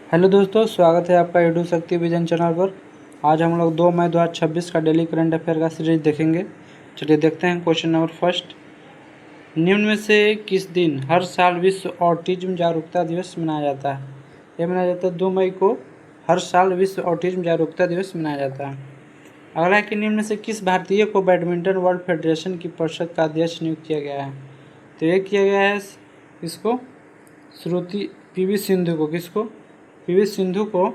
Hello दोस्तों, स्वागत है आपका यूट्यूब शक्ति विजन चैनल पर। आज हम लोग 2 मई 2026 का डेली करंट अफेयर का सीरीज देखेंगे। चलिए देखते हैं क्वेश्चन नंबर फर्स्ट। निम्न में से किस दिन हर साल विश्व ऑटिज्म जागरूकता दिवस मनाया जाता है? यह मनाया जाता है 2 मई को हर साल विश्व ऑटिज्म जागरूकता दिवस मनाया जाता है। अगला है कि निम्न में से किस भारतीय को बैडमिंटन वर्ल्ड फेडरेशन की परिषद का अध्यक्ष नियुक्त किया गया है? तो ये किया गया है इसको पीवी सिंधु को। किसको? पीवी सिंधु को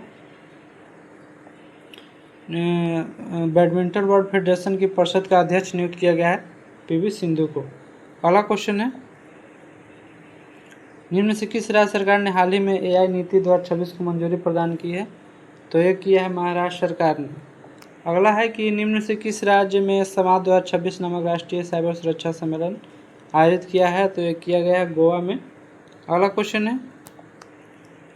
बैडमिंटन वर्ल्ड फेडरेशन की परिषद का अध्यक्ष नियुक्त किया गया है, पीवी सिंधु को। अगला क्वेश्चन है, निम्न में से किस राज्य सरकार ने हाल ही में एआई नीति 2026 को मंजूरी प्रदान की है? तो ये किया है महाराष्ट्र सरकार ने। अगला है कि निम्न में से किस राज्य में समाज 2026 नामक राष्ट्रीय साइबर सुरक्षा सम्मेलन आयोजित किया है? तो ये किया गया है गोवा में। अगला क्वेश्चन है,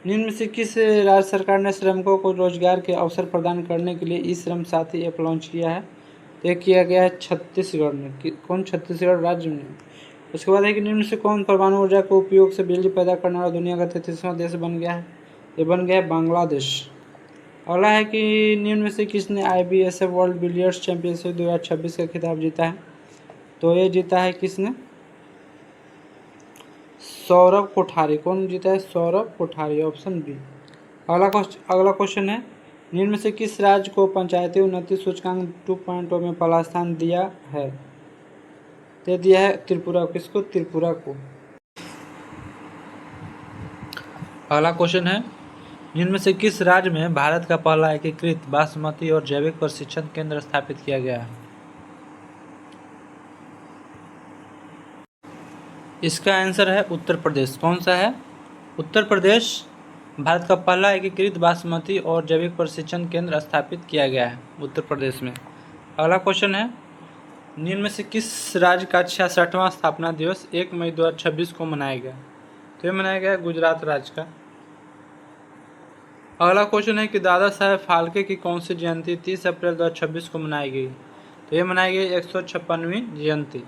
निम्न में से किस राज्य सरकार ने श्रमिकों को रोजगार के अवसर प्रदान करने के लिए ई श्रम साथी ऐप लॉन्च किया है? तो ये किया गया है छत्तीसगढ़ में। कौन? छत्तीसगढ़ राज्य में। उसके बाद है कि निम्न से कौन परमाणु ऊर्जा के उपयोग से बिजली पैदा करने वाला दुनिया का 33वां देश बन गया है? ये बन गया है बांग्लादेश। अगला है कि निम्न में से किसने IBSF वर्ल्ड बिलियर्ड्स चैंपियनशिप 2026 का खिताब जीता है? तो ये जीता है किसने? सौरभ कोठारी। कौन जीता है? Saurabh Kothari, option B. अगला क्वेश्चन है, निम्न में से किस राज्य को पंचायती उन्नति सूचकांक 2.0 में पहला स्थान दिया है? तो दिया है त्रिपुरा। किसको? त्रिपुरा को। अगला क्वेश्चन है, निम्न में से किस राज्य में भारत का पहला एकीकृत बासमती और जैविक प्रशिक्षण केंद्र स्थापित किया गया है? इसका आंसर है उत्तर प्रदेश। कौन सा है? उत्तर प्रदेश। भारत का पहला एकीकृत बासमती और जैविक प्रशिक्षण केंद्र स्थापित किया गया है उत्तर प्रदेश में। अगला क्वेश्चन है, निम्न में से किस राज्य का 66वां स्थापना दिवस 1 मई 2026 को मनाया गया? तो ये मनाया गया गुजरात राज्य का। अगला क्वेश्चन है कि दादा साहेब फाल्के की कौन सी जयंती 30 अप्रैल 2026 को मनाई गई? तो ये मनाई गई 156वीं जयंती।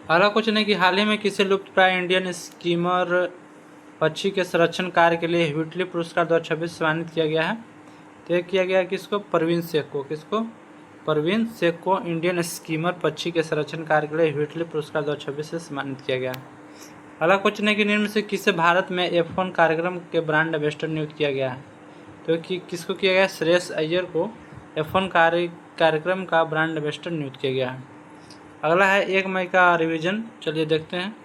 अगला क्वेश्चन है कि हाल ही में किसे लुप्त प्राय इंडियन स्कीमर पक्षी के संरक्षण कार्य के लिए व्हिटली पुरस्कार 2026 सम्मानित किया गया है? तो यह किया गया किसको? परवीन शेख को। किसको? परवीन शेख को इंडियन स्कीमर पक्षी के संरक्षण कार्य के लिए व्हिटली पुरस्कार 2026 से सम्मानित किया गया है। अगला क्वेश्चन है कि निम्न में से किसे भारत में F1 कार्यक्रम के ब्रांड एम्बेसडर नियुक्त किया गया है? तो किसको किया गया? श्रेयस अय्यर को F1 कार्यक्रम का ब्रांड एम्बेसडर नियुक्त किया गया है। अगला है 1 मई का रिवीजन। चलिए देखते हैं,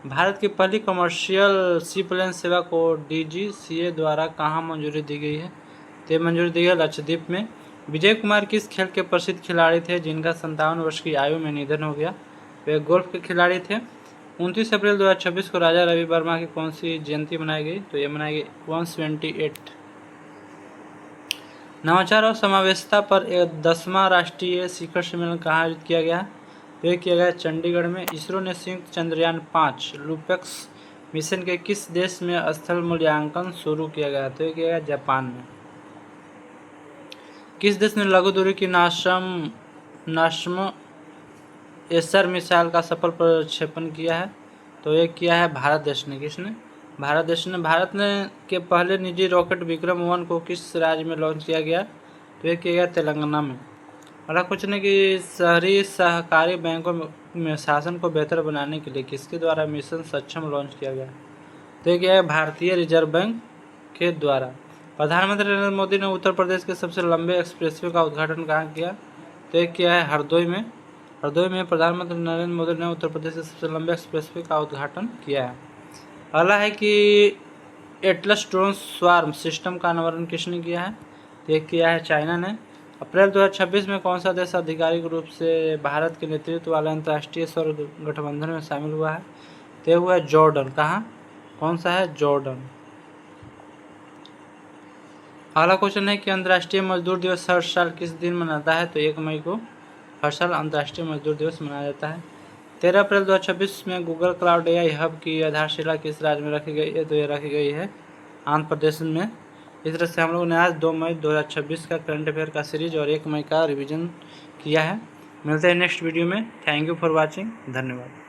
भारत की पहली कमर्शियल सीप्लेन सेवा को DGCA द्वारा कहाँ मंजूरी दी गई है? तो मंजूरी दी गई लक्षद्वीप में। विजय कुमार किस खेल के प्रसिद्ध खिलाड़ी थे जिनका 57 वर्ष की आयु में निधन हो गया? वे गोल्फ के खिलाड़ी थे। 29 अप्रैल 2026 को राजा रवि वर्मा की कौन सी जयंती मनाई गई? तो ये मनाई गई 128। नवाचार और समावेशिता पर 10वां राष्ट्रीय शिखर सम्मेलन कहाँ आयोजित किया गया? तो ये किया गया चंडीगढ़ में। इसरो ने संयुक्त चंद्रयान 5 लुपेक्स मिशन के किस देश में स्थल मूल्यांकन शुरू किया गया? तो ये किया गया जापान में। किस देश ने लघु दूरी की नासम एसर मिसाइल का सफल प्रक्षेपण किया है? तो ये किया है भारत देश ने। किसने? भारत देश ने। भारत ने के पहले निजी रॉकेट विक्रम 1 को किस राज्य में लॉन्च किया गया? तो ये किया गया तेलंगाना में। अगला क्वेश्चन है कि शहरी सहकारी बैंकों में शासन को बेहतर बनाने के लिए किसके द्वारा मिशन सक्षम लॉन्च किया गया? तो ये किया है भारतीय रिजर्व बैंक के द्वारा। प्रधानमंत्री नरेंद्र मोदी ने उत्तर प्रदेश के सबसे लंबे एक्सप्रेसवे का उद्घाटन कहाँ किया? तो ये किया है हरदोई में। हरदोई में प्रधानमंत्री नरेंद्र मोदी ने उत्तर प्रदेश के सबसे लंबे एक्सप्रेसवे का उद्घाटन किया है। अगला है कि एटलस ड्रोन स्वार्म सिस्टम का अनावरण किसने किया है? तो ये किया है चाइना ने। अप्रैल 2026 में कौन सा देश आधिकारिक रूप से भारत के नेतृत्व वाले अंतर्राष्ट्रीय सौर गठबंधन में शामिल हुआ है? तो हुआ है जॉर्डन। कहाँ? कौन सा है? जॉर्डन। अगला क्वेश्चन है कि अंतर्राष्ट्रीय मजदूर दिवस हर साल किस दिन मनाता है? तो 1 मई को हर साल अंतर्राष्ट्रीय मजदूर दिवस मनाया जाता है। 13 अप्रैल 2026 में गूगल क्लाउड AI हब की आधारशिला किस राज्य में रखी गई है? तो ये रखी गई है आंध्र प्रदेश में। इस तरह से हम लोगों ने आज 2 मई 2026 का करंट अफेयर का सीरीज और 1 मई का रिवीजन किया है। मिलते हैं नेक्स्ट वीडियो में। Thank you for watching. धन्यवाद।